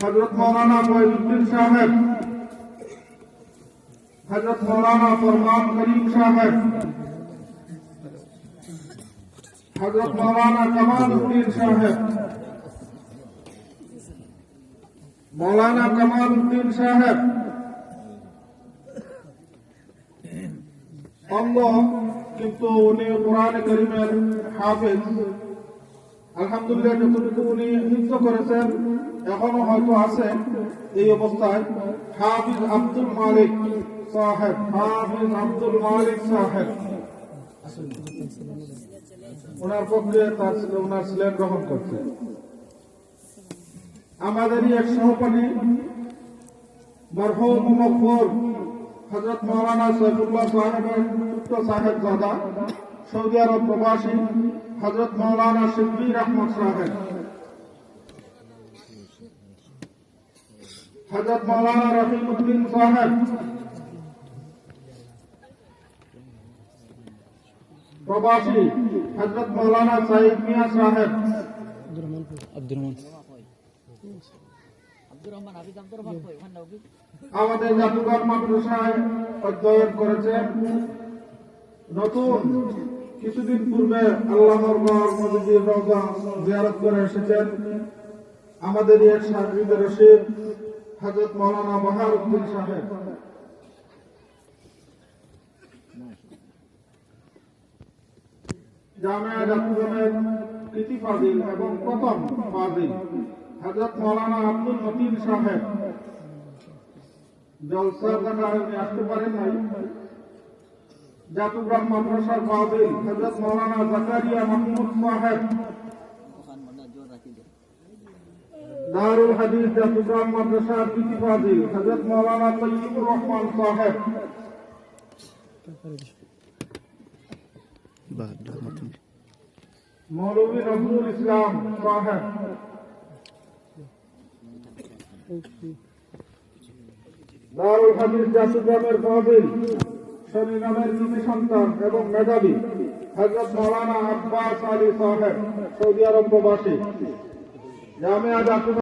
हजरत मौलाना फैजुद्दीन साहब, हजरत मौलाना फरमान करीम साहब, हजरत मौलाना कमालुद्दीन साहब, मौलाना कमालुद्दीन साहब अल्लाह কিন্তু উনি কোরআন কারীমের হাফেজ। আলহামদুলিল্লাহ যতটুকু উনি হিফজ করেছেন এখনো হয়তো আছে এই অবস্থায়। হাফিজ আব্দুল মালিক সাহেব, হাফিজ আব্দুল মালিক সাহেব ওনার পক্ষে ওনার সিলেট গ্রহণ করছে। আমাদেরই এক সহপাঠী মরহুম মকবুর হযরত মাওলানা সৈফুল্লাহ সাহেবের পুত্র সাহেবজাদা, সৌদি আরব প্রবাসী হযরত মাওলানা শিবলি আহমদ সাহেব, হযরত মাওলানা রহিমউদ্দিন সাহেব, প্রবাসী হযরত মাওলানা সাইদ মিয়া সাহেব, আমাদের জাদুঘর মাদ্রাসায় অধ্যয়ন করেছেন। নতুন কিছুদিন পূর্বে আল্লাহর ঘর মসজিদের রওজা জিয়ারত করে এসেছেন আমাদের এক শাগির্দ রশিদ হযরত মাওলানা বাহারউদ্দিন সাহেব। জামিয়া জাদুঘরের কৃতি ফাজিল এবং প্রথম ফাজিল হযরত মাওলানা আব্দুল মতিন সাহেব, জলসার কারণে আসতে পারেন নাই। জাদুঘর মাদ্রাসার ফাজিল হযরত মাওলানা জাকারিয়া মাহমুদ সাহেব, দারুল হাদিস জাদুঘর মাদ্রাসার কৃতি ফাজিল হযরত মাওলানা তৈয়বুর রহমান সাহেব, মৌলভী নজরুল ইসলাম সাহেব, দারুল হাদিস জাদুঘরের ফাজিল শনি নামের কৃতি সন্তান এবং মেধাবী হযরত মাওলানা আব্বাস আলী সাহেব, সৌদি আরব প্রবাসী। জামিয়া জাদুঘর